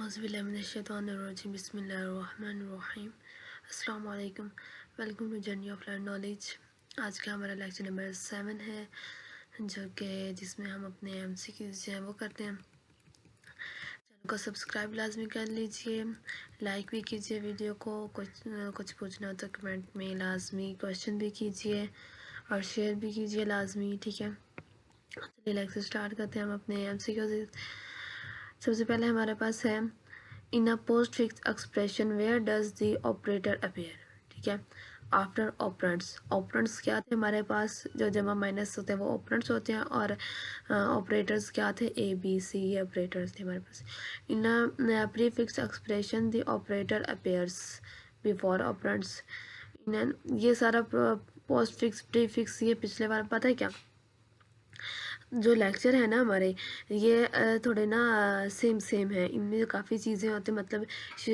औज़ुबिल्लाहिमिनश्शैतानिर्रजीम बिस्मिल्लाहिर्रहमानिर्रहीम अस्सलाम वालेकुम। Welcome to journey of learn knowledge. आज का हमारा लेक्चर नंबर 7 है जो कि जिसमें हम अपने एमसीक्यूज़ जो हैं वो करते हैं। चैनल को सब्सक्राइब लाजमी कर लीजिए, लाइक भी कीजिए वीडियो को। कुछ पूछना हो तो कमेंट में लाजमी क्वेश्चन भी कीजिए और शेयर भी कीजिए लाजमी, ठीक है। चलिए लेक्चर स्टार्ट करते हैं हम अपने एमसीक्यूज़। सबसे पहले हमारे पास है in a post fix expression where does the operator appear, ठीक है। आफ्टर ऑपरेंट्स, ऑपरेंट्स क्या थे हमारे पास, जो जमा माइनस होते हैं वो ऑपरेंट्स होते हैं, और ऑपरेटर्स क्या थे, ए बी सी, ये ऑपरेटर्स थे हमारे पास। In a prefix expression the operator appears before operands. ये सारा पोस्ट फिक्स प्री फिक्स ये पिछले बार पता है क्या, जो लेक्चर है ना हमारे, ये थोड़े ना सेम है, इनमें काफ़ी चीज़ें होती, मतलब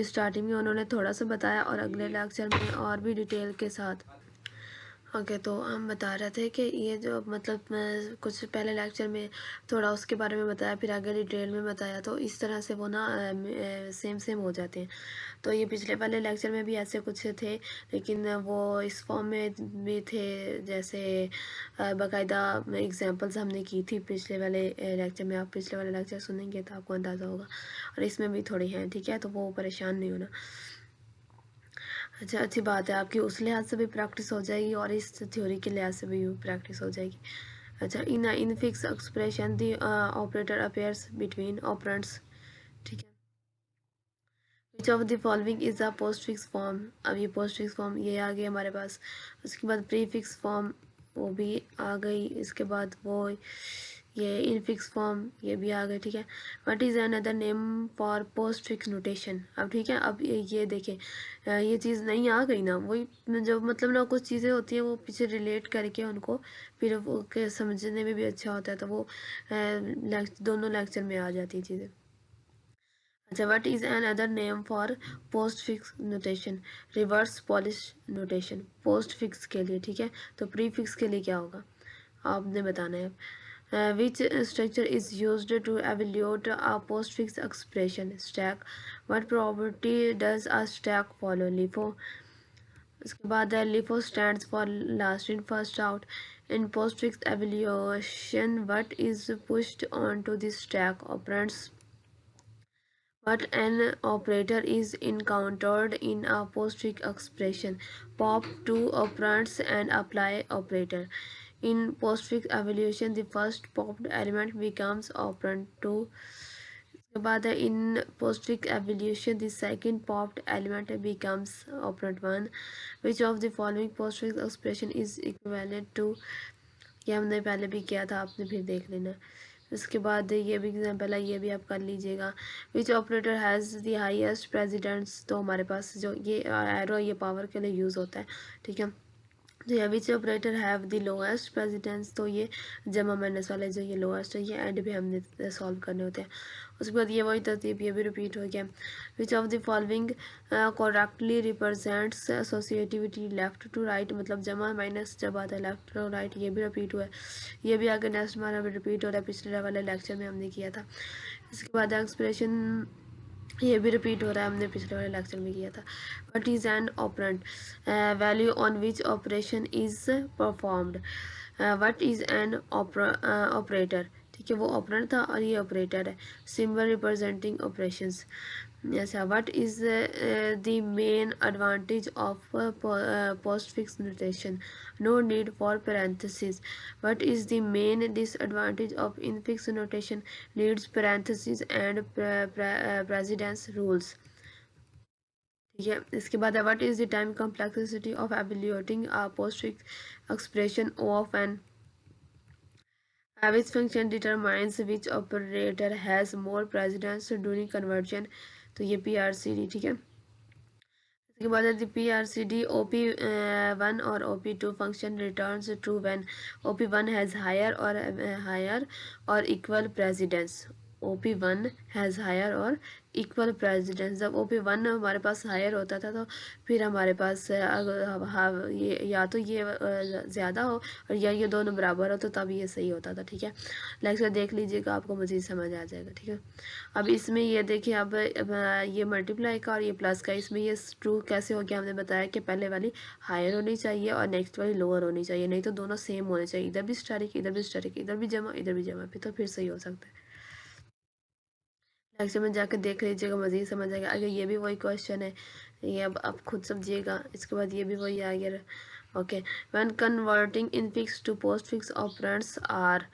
स्टार्टिंग में उन्होंने थोड़ा सा बताया और अगले लेक्चर में और भी डिटेल के साथ। ओके, तो हम बता रहे थे कि ये जो मतलब कुछ पहले लेक्चर में थोड़ा उसके बारे में बताया, फिर आगे डिटेल में बताया, तो इस तरह से वो ना सेम हो जाते हैं। तो ये पिछले वाले लेक्चर में भी ऐसे कुछ थे, लेकिन वो इस फॉर्म में भी थे, जैसे बाकायदा एग्जांपल्स हमने की थी पिछले वाले लेक्चर में। आप पिछले वाले लेक्चर सुनेंगे तो आपको अंदाज़ा होगा, और इसमें भी थोड़ी हैं, ठीक है, तो वो परेशान नहीं होना। अच्छा, अच्छी बात है, आपकी उस लिहाज से भी प्रैक्टिस हो जाएगी और इस थ्योरी के लिहाज से भी प्रैक्टिस हो जाएगी। अच्छा, in fix expression the operator appears between operands, ठीक है। विच of the following is a post fix form. अब ये पोस्ट फिक्स फॉर्म ये आ गई हमारे पास। उसके बाद प्री फिक्स फॉर्म वो भी आ गई, इसके बाद वो ये इन फिक्स फॉर्म ये भी आ गए, ठीक है। What is another name for post fix notation. अब ठीक है, अब ये देखें, ये चीज़ नहीं आ गई ना, वही जो मतलब ना कुछ चीज़ें होती हैं वो पीछे रिलेट करके उनको फिर वो के समझने में भी अच्छा होता है, तो वो दोनों लेक्चर में आ जाती हैं चीज़ें। अच्छा, what is N other name for post fix notation. Reverse polish notation post fix के लिए, ठीक है। तो प्री फिक्स के लिए क्या होगा आपने बताना है। Which structure is used to evaluate a post fix expression. Stack, what property does a stack follow. LIFO, उसके बाद LIFO stands for last in first out. In post fix evaluation what is pushed on to the stack operands. What an operator is encountered in a postfix expression. Pop two operands and apply operator. In postfix evaluation, the first popped element becomes operand 2. उसके बाद है इन postfix evaluation, the second popped element becomes operand 1. Which of the following postfix expression is equivalent to, ये हमने पहले भी किया था, आपने फिर देख लेना। उसके बाद ये भी एग्जाम्पल है, ये भी आप कर लीजिएगा। Which operator has the highest precedence, तो हमारे पास जो ये एरो ये पावर के लिए यूज़ होता है, ठीक है। तो या which operator have the lowest precedence, तो ये जमा माइनस वाले जो ये लोएस्ट है, ये एंड भी हमने सॉल्व करने होते हैं। उसके बाद ये वही तरतीब ये भी रिपीट हो गया। Which of the following correctly represents associativity left to right, मतलब जमा माइनस जब आता है लेफ्ट टू राइट, ये भी रिपीट हुआ है, ये भी आगे नेक्स्ट हमारा रिपीट हो रहा है, पिछले वाले लेक्चर में हमने किया था। इसके बाद एक्सप्रेशन ये भी रिपीट हो रहा है, हमने पिछले वाले लेक्चर में किया था। What is an operand, value on which operation is performed. What is an operator, ठीक है, वो ऑपरेंट था और ये ऑपरेटर है। Symbol representing operations. अच्छा, what is the main advantage of postfix notation. No need for parentheses. What is the main disadvantage of infix notation? Needs parentheses and precedence rules, ठीक है। इसके बाद what is the time complexity of evaluating a postfix expression of an which function determines which operator has more precedence during conversion, तो ये PRCD, ठीक है। इसके बाद P R C D OP1 और OP2 function returns true when OP1 has higher और equal precedence. OP1 has higher और equal precedence. जब OP1 हमारे पास हायर होता था तो फिर हमारे पास ये या तो ये ज़्यादा हो और या ये दोनों बराबर हो, तो तब ये सही होता था। ठीक है, लेक्चर देख लीजिएगा, आपको मज़ीद समझ आ जाएगा। ठीक है, अब इसमें ये देखिए, अब ये मल्टीप्लाई का और ये प्लस का, इसमें ये ट्रू कैसे हो गया, हमने बताया कि पहले वाली हायर होनी चाहिए और नेक्स्ट वाली लोअर होनी चाहिए, नहीं तो दोनों सेम होने चाहिए, इधर भी स्टैटिक, इधर भी स्टैटिक, इधर भी जमा, इधर भी जमा, फिर तो फिर सही हो सकता है। लेक्चर में जाकर देख लीजिएगा, मज़ीद समझ आएगा। अगर ये भी वही क्वेश्चन है, ये अब आप खुद समझिएगा। इसके बाद ये भी वही आ गया। Okay, when converting infix to postfix operands are,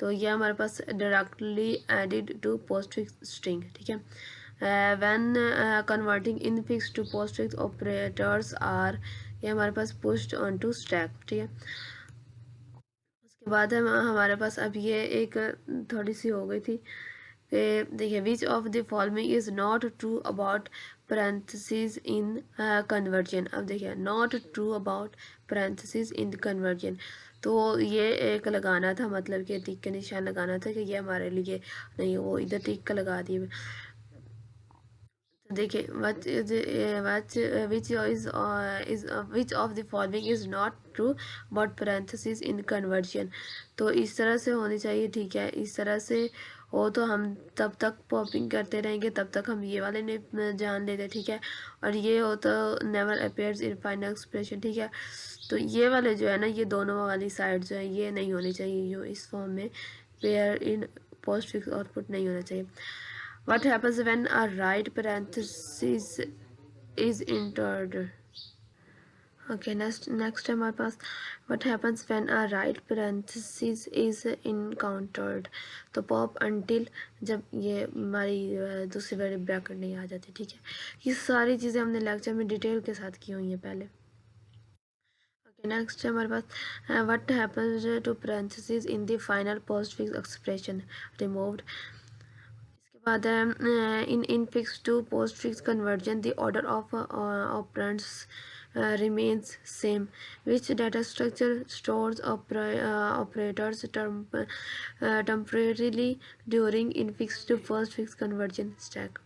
तो ये हमारे पास directly added to postfix string. ठीक है, when converting infix to postfix operators are, ये हमारे पास पुश्ड ऑन टू स्टैक। ठीक है, उसके बाद हमारे पास अब ये एक थोड़ी सी हो गई थी कि देखिए, विच of the following is not true about parentheses in conversion. अब देखिए, not true about parentheses in conversion, तो ये एक लगाना था, मतलब कि टिक का निशान लगाना था कि ये हमारे लिए नहीं, वो इधर टिक का लगा दिए। देखिए, which of the following is not true about parentheses in conversion, तो इस तरह से होनी चाहिए। ठीक है, इस तरह से हो तो हम तब तक पॉपिंग करते रहेंगे, तब तक हम ये वाले नहीं जान लेते। ठीक है, और ये हो तो never appears in final expression. ठीक है, तो ये वाले जो है ना, ये दोनों वाली साइड जो है ये नहीं होनी चाहिए, जो इस फॉर्म में पेयर इन पोस्ट फिक्स आउटपुट नहीं होना चाहिए। What happens when a right parenthesis is entered? Okay, next time हमारे पास what happens when a right parenthesis is encountered, तो pop until, जब ये हमारी दूसरी वाली ब्रैकेट नहीं आ जाती। ठीक है, ये सारी चीज़ें हमने लेक्चर में डिटेल के साथ की हुई हैं पहले। ओके, नेक्स्ट है हमारे पास what happens to parentheses in the final postfix expression removed। बाद in infix to postfix conversion, the order of operands remains same, which data structure stores operators temporarily during infix to postfix conversion stack.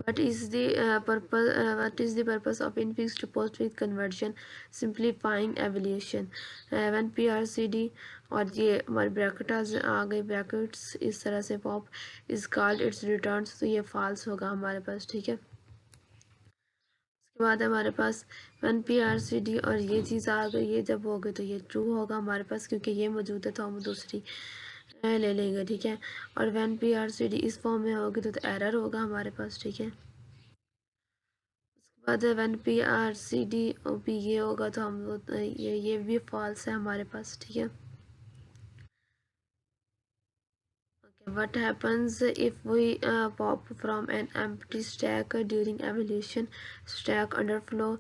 What is the purpose of infix to postfix conversion? Simplifying evaluation. When PRCD और ये हमारे brackets आ गए, brackets इस तरह से pop is called its returns, तो ये false होगा हमारे पास। ठीक है, उसके बाद हमारे पास वन PRCD और ये चीज़ आ गई, ये जब हो गई तो ये ट्रू होगा हमारे पास, क्योंकि ये मौजूद है तो हम दूसरी ले लेंगे। ठीक है, और वन PRCD इस फॉर्म में होगी तो एरर होगा हमारे पास। ठीक है, बाद वन PRCD भी ये होगा तो हम ये भी फॉल्स है हमारे पास। ठीक है, what happens if we pop from an empty stack during evaluation? Stack underflow.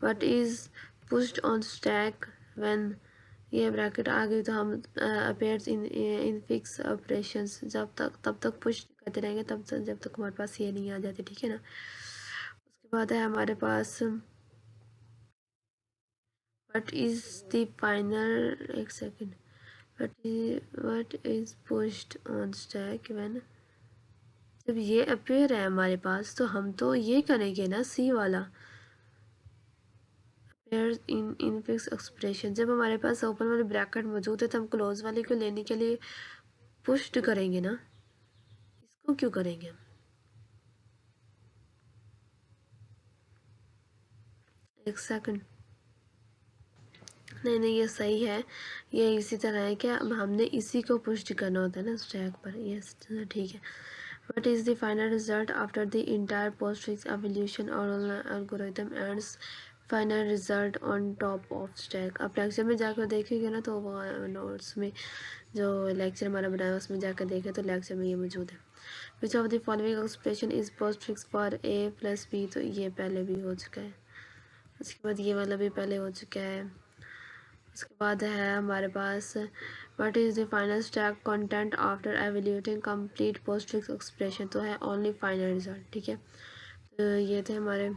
What is pushed on stack when ये ब्रैकेट आ गई तो हम appears in fix operations, तब तक पुश करते रहेंगे, तब तक जब तक हमारे पास ये नहीं आ जाती। ठीक है ना, उसके बाद है हमारे पास what is the final, एक second, what is pushed on stack when, जब ये अपेयर है हमारे पास तो हम तो ये करेंगे ना, सी वाला अपेयर इन इनफिक्स एक्सप्रेशन। जब हमारे पास ओपन वाली ब्रैकेट मौजूद है तो हम क्लोज वाली को लेने के लिए पुश्ड करेंगे ना, इसको क्यों करेंगे हम? एक सेकंड, नहीं ये सही है, ये इसी तरह है क्या, अब हमने इसी को पुश्ड करना होता है ना स्टैक पर। यस, ठीक है। What is the final result after the entire postfix evaluation or algorithm ends final result on top of stack? अब लेक्चर में जाकर देखेंगे ना, तो वो नोट्स में जो लेक्चर हमारा बनाया उसमें जाकर देखें तो लेक्चर में ये मौजूद है। Which of the following expression is postfix for a plus b, तो ये पहले भी हो चुका है। उसके बाद ये वाला भी पहले हो चुका है। उसके बाद है हमारे पास what is the final stack content after evaluating complete postfix expression, तो है ओनली फाइनल रिजल्ट। ठीक है, तो ये थे हमारे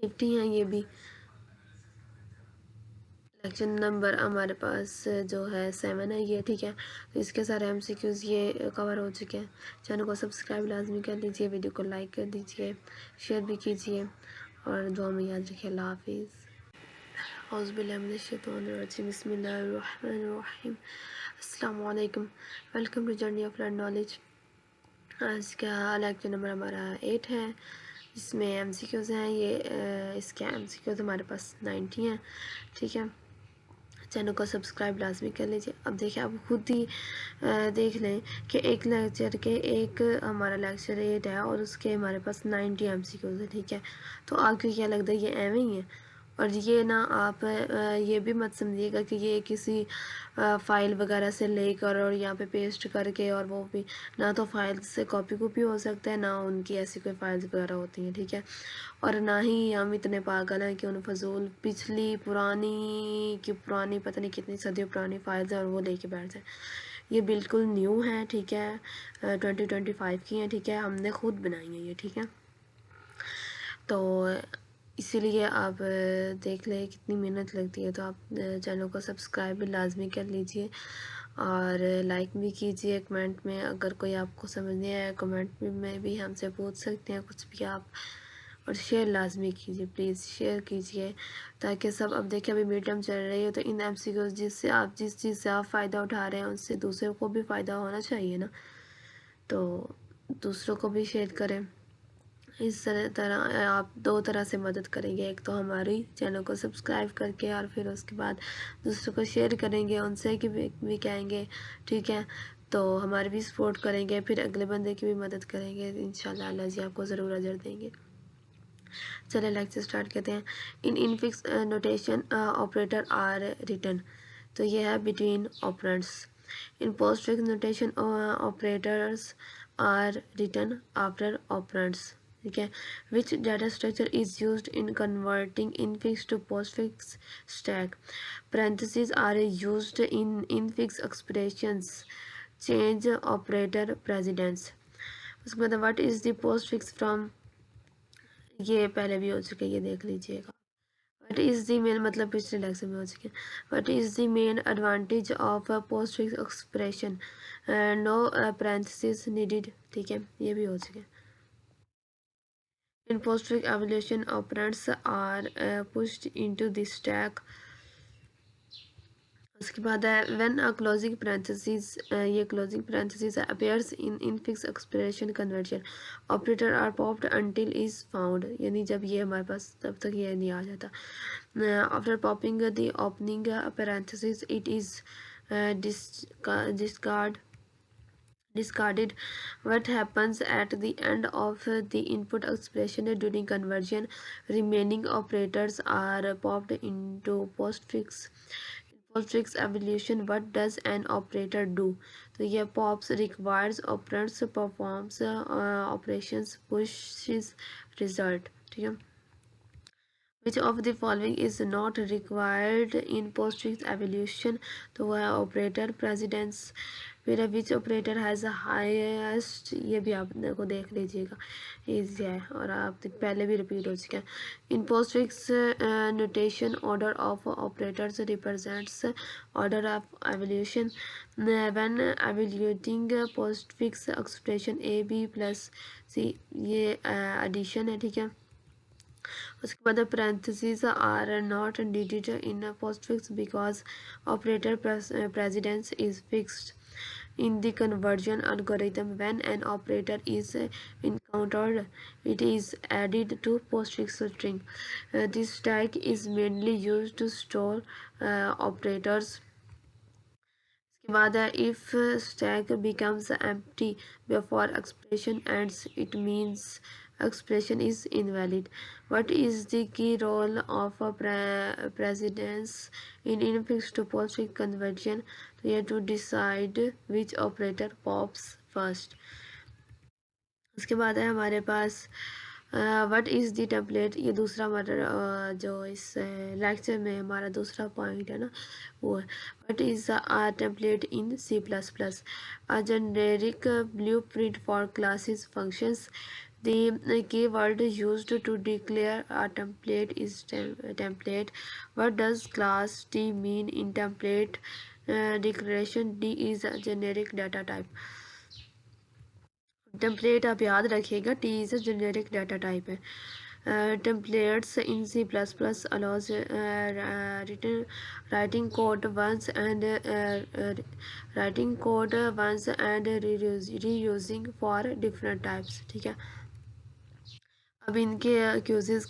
50 हैं ये भी। लेक्चर नंबर हमारे पास जो है 7 है ये, ठीक है। तो इसके सारे MCQs ये कवर हो चुके हैं। चैनल को सब्सक्राइब लाजमी कर लीजिए, वीडियो को लाइक कर दीजिए, शेयर भी कीजिए और दुआ में याद रखिए। अल्लाह हाफिज़। बिस्मिल्लाहिर्रहमानिर्रहीम। अस्सलाम वालेकुम। Welcome to journey of learn knowledge. आज का लेक्चर नंबर हमारा 8 है, जिसमें MCQs हैं ये। इसके MCQs हमारे पास 90 हैं, ठीक है। चैनल को सब्सक्राइब लाजमी कर लीजिए। अब देखिए, आप खुद ही देख लें कि एक लेक्चर के एक हमारा लेक्चर 8 है और उसके हमारे पास 90 MCQs है, ठीक है। तो आपको क्या लगता है ये एवं ही है? और ये ना आप ये भी मत समझिएगा कि ये किसी फ़ाइल वगैरह से लेकर और यहाँ पे पेस्ट करके, और वो भी ना तो फाइल से कॉपी हो सकता है, ना उनकी ऐसी कोई फाइल्स वगैरह होती हैं, ठीक है। और ना ही हम इतने पागल हैं कि उन फजूल पिछली पुरानी पता नहीं कितनी सदियों पुरानी फाइल्स हैं और वो लेके बैठ जाए। ये बिल्कुल न्यू है, ठीक है। 2025 की हैं, ठीक है। हमने खुद बनाई है ये, ठीक है। तो इसीलिए आप देख लें कितनी मेहनत लगती है। तो आप चैनल को सब्सक्राइब भी लाजमी कर लीजिए और लाइक भी कीजिए। कमेंट में अगर कोई आपको समझ नहीं आया, कमेंट में भी हमसे पूछ सकते हैं कुछ भी आप। और शेयर लाजमी कीजिए, प्लीज़ शेयर कीजिए, ताकि सब। अब देखिए, अभी मिड टर्म चल रही है, तो इन MCQs जिस चीज़ से आप फ़ायदा उठा रहे हैं उससे दूसरों को भी फ़ायदा होना चाहिए ना। तो दूसरों को भी शेयर करें। इस तरह आप दो तरह से मदद करेंगे। एक तो हमारी चैनल को सब्सक्राइब करके, और फिर उसके बाद दूसरों को शेयर करेंगे, उनसे कि भी कहेंगे, ठीक है। तो हमारी भी सपोर्ट करेंगे, फिर अगले बंदे की भी मदद करेंगे। इंशाल्लाह अल्लाह जी आपको ज़रूर अजर देंगे। चलिए लेक्चर स्टार्ट करते हैं। In infix notation operator are written. तो ये है between operands. In postfix notation operators are written after operands, ठीक है। Which data structure is used in converting infix to postfix stack. parentheses are used in infix expressions change operator precedence. उसके बाद what is the postfix from, ये पहले भी हो चुके, ये देख लीजिएगा। वट इज़ दी मेन, मतलब पिछले लेक्चर में हो चुके। What is the main advantage of post fix expression, no parenthesis needed, ठीक है। ये भी हो चुके। In post fix evolution operands are pushed into the stack. उसके बाद है व्हेन अ क्लोजिंग पैरेंथेसिस, ये closing parenthesis appears in infix expression conversion operator are popped until is found, यानी जब ये हमारे पास तब तक ये नहीं आ जाता। After popping the opening parenthesis it is discarded. What happens at the end of the input expression during conversion? Remaining operators are popped into postfix. Postfix evaluation, what does an operator do? तो ये pops requires operands performs operations pushes result, ठीक है। Which of the following is not required in postfix evaluation? तो वह है operator precedence। फिर विच operator has highest, ये भी आप को देख लीजिएगा, ईजी है और आप पहले भी रिपीट हो चुका है। In postfix notation order of operators represents order of evolution. When evaluating postfix expression A B+C, ये एडिशन है, ठीक है। उसके बाद parentheses are not needed in postfix because operator precedence is fixed in the conversion algorithm. When an operator is encountered, it is added to postfix string. This tag is mainly used to store operators. इसके बाद है if stack becomes empty before expression ends, it means expression is invalid. What is the key role of a precedence in infix to postfix conversion? तो ये to decide which operator pops first. उसके बाद है हमारे पास what is the template. ये दूसरा हमारा जो इस लेक्चर में हमारा दूसरा पॉइंट है ना, वो है what is a template in C++। A generic blueprint for classes functions The keyword used to declare a template is template. What does class T mean in template declaration? D is a generic data type. Template आप याद रखिएगा, T is a generic data type है. Templates in C++ allows writing code once and reusing for different types. ठीक है. अब इनके क्यूजेस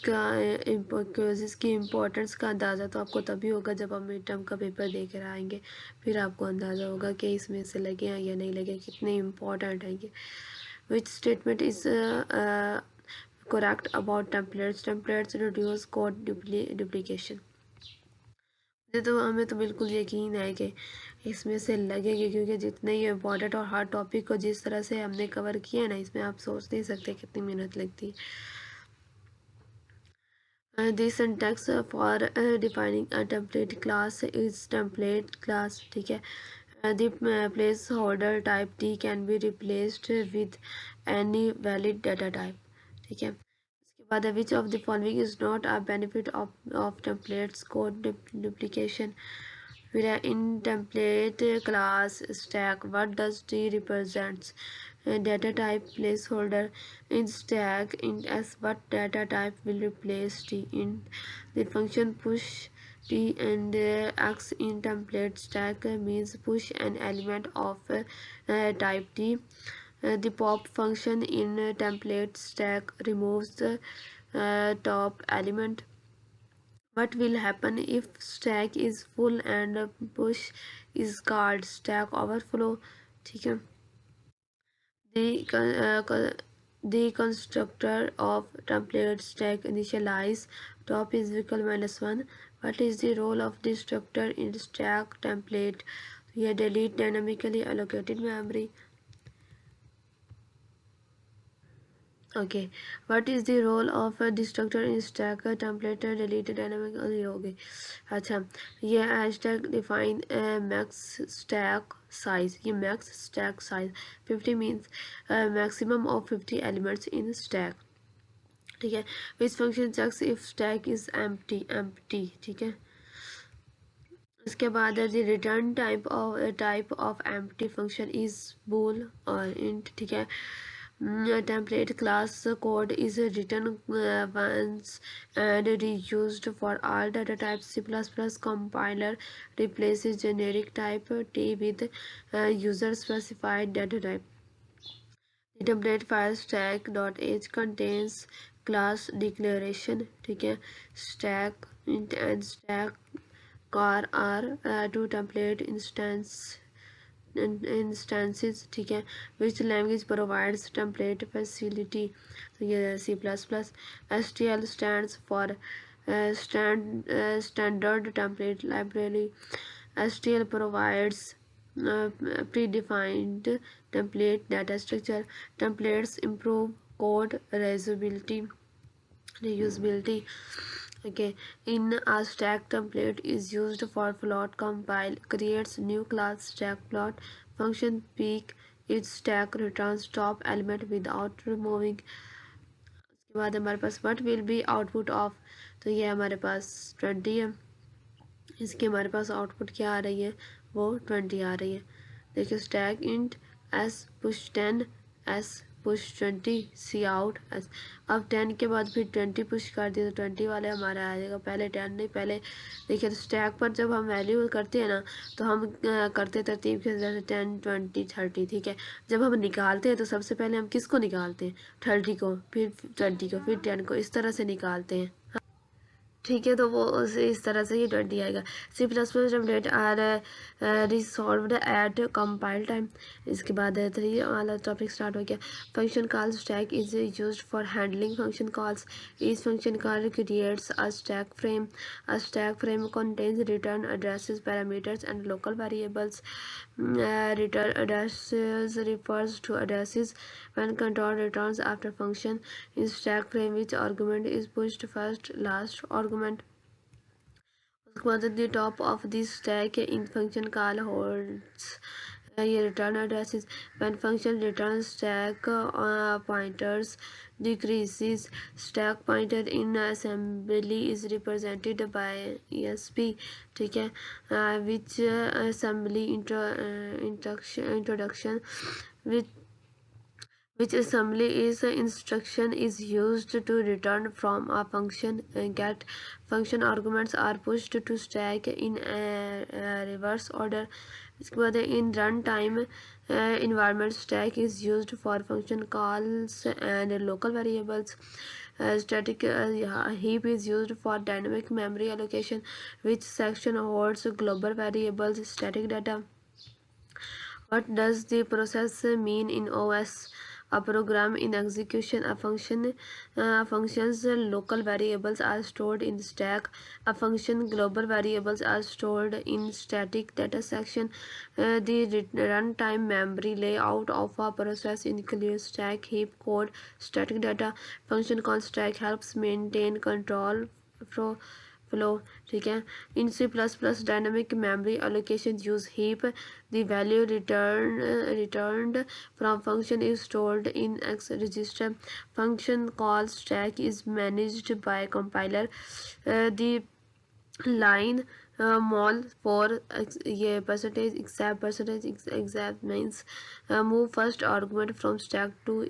की importance का अंदाज़ा तो आपको तभी होगा जब आप मिड टर्म का पेपर दे कर आएंगे, फिर आपको अंदाज़ा होगा कि इसमें से लगे हैं या नहीं लगे, कितने इम्पोर्टेंट हैं ये. Which statement is correct about templates? Templates reduce code duplication. तो हमें तो बिल्कुल यकीन है कि इसमें से लगेगी, क्योंकि जितने ये इम्पोर्टेंट और हर टॉपिक को जिस तरह से हमने कवर किया है ना, इसमें आप सोच नहीं सकते कितनी मेहनत लगती है. The syntax for defining a template class is template class. ठीक है. The placeholder type T can be replaced with any valid data type. ठीक है. उसके बाद which of the following is not a benefit of templates code duplication? फिर in template class stack, what does T represents? Data type placeholder. In stack int s, what data type will replace T? In the function push T and x in template stack means push an element of type T. The pop function in template stack removes the top element. What will happen if stack is full and push is called stack overflow? ठीक है. The constructor of template stack initialize top is equal -1. What is the role of destructor in stack template? यह delete dynamically allocated memory. Okay, what is the role of a destructor in stack template delete dynamically? होगी. अच्छा, ये hashtag define max stack size. ये max stack size 50 means maximum of 50 elements in stack. ठीक है. Which function checks if stack is empty? ठीक है. उसके बाद the return type of empty function is bool or int. ठीक है. Template class code is written once and reused for all data types. C++ compiler replaces generic type T with user specified data type. The template file stack.h contains class declaration. ठीक है. Stack int and stack car are two template instances. ठीक है. Which language provides template facility? तो ये C++. STL stands for standard template library. STL provides predefined template data structure. Templates improve code reusability. Okay, in a stack template is used for float compile, creates new class stack plot function peek its stack returns top element without removing. उसके बाद हमारे पास what will be output of, तो ये हमारे पास 20 है. इसके हमारे पास output क्या आ रही है, वो 20 आ रही है. देखिए stack int S push 10 S push 20 सी आउट एस. अब 10 के बाद फिर 20 पुश कर दिया तो 20 वाले हमारा आ जाएगा, पहले 10 नहीं. पहले देखिए तो स्टैक पर जब हम वैल्यू करते हैं ना, तो हम करते तरतीब के जैसे 10 20 30. ठीक है. जब हम निकालते हैं तो सबसे पहले हम किसको निकालते हैं, 30 को, फिर 20 को, फिर 10 को, इस तरह से निकालते हैं. ठीक है. तो वो इस तरह से ये 20 आएगा. C++ template are resolved at compile time. इसके बाद 3 वाला टॉपिक स्टार्ट हो गया. Function call stack is used for handling function calls. Each function call creates a stack frame. A stack frame contains return addresses, parameters, and local variables. Return addresses refers to addresses when control returns after function. In stack frame, which argument is pushed first, last argument. उसके बाद the top of the stack in function call holds ये return addresses. When function returns stack pointers decreases, stack pointer in assembly is represented by ESP, ठीक है, which assembly introduction which assembly is instruction is used to return from a function. Get function arguments are pushed to stack in reverse order. इसके बाद in runtime environment stack is used for function calls and local variables. Static heap is used for dynamic memory allocation, which section holds global variables static data. What does the process mean in OS? A program in execution. A function's local variables are stored in stack. A function global variables are stored in static data section. The runtime memory layout of a process includes stack, heap, code, static data. Function called stack helps maintain control flow, ठीक है. In C++ dynamic memory allocation use heap. The value returned from function is stored in X register. Function call stack is managed by compiler. The line mol for ये percentage exact means move first argument from stack to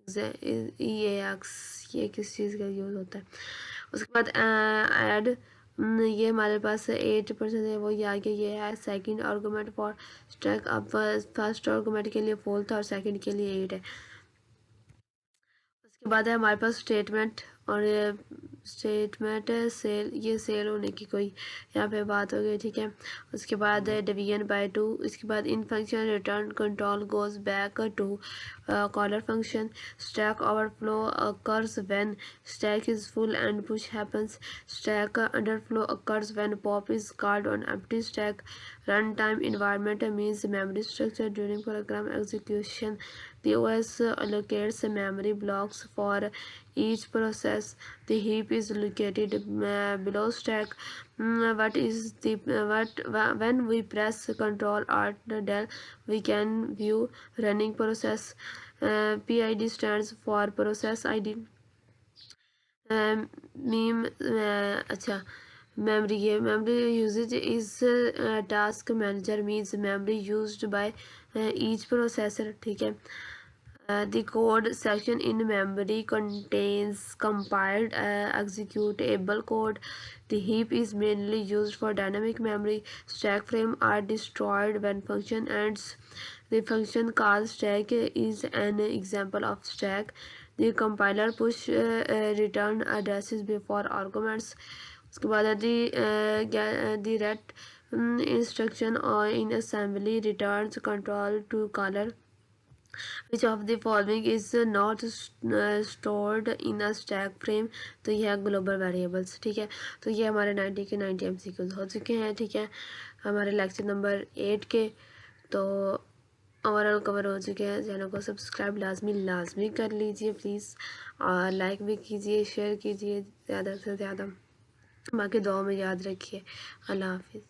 ये किस चीज़ का use होता है. उसके बाद add ये हमारे पास 8% है, वो ये आगे ये है सेकंड आर्गूमेंट फॉर स्टैक. अब फर्स्ट आर्गूमेंट के लिए 4 था और सेकंड के लिए 8 है. उसके बाद है हमारे पास स्टेटमेंट, और स्टेटमेंट सेल, ये सेल होने की कोई यहाँ पे बात हो गई, ठीक है. उसके बाद डिवीजन बाय 2. इसके बाद in function return control goes back to caller function. Stack overflow occurs when stack is full and push happens. Stack underflow occurs when pop is called on empty stack. Runtime environment means memory structure during program execution. The OS allocates memory blocks for each process. The heap is located below stack. When we press Ctrl Alt Del, we can view running process. PID stands for process ID. Meme अच्छा, memory usage is task manager means memory used by each processor, ठीक है. The code section in memory contains compiled executable code. The heap is mainly used for dynamic memory. Stack frame are destroyed when function ends. The function called stack is an example of stack. The compiler push return addresses before arguments. उसके बाद the ret instruction or in assembly returns control to caller. Which of the following is not stored in a stack frame? तो ये है global variables, ठीक है. तो ये हमारे 90 के 90 MCQs हो चुके हैं, ठीक है, हमारे लेक्चर नंबर 8 के. तो ओवरऑल कवर हो चुके हैं. चैनल को सब्सक्राइब लाजमी कर लीजिए प्लीज़, और लाइक भी कीजिए, शेयर कीजिए ज़्यादा से ज़्यादा. बाकी दुआ में याद रखिए. अल्लाह हाफिज़.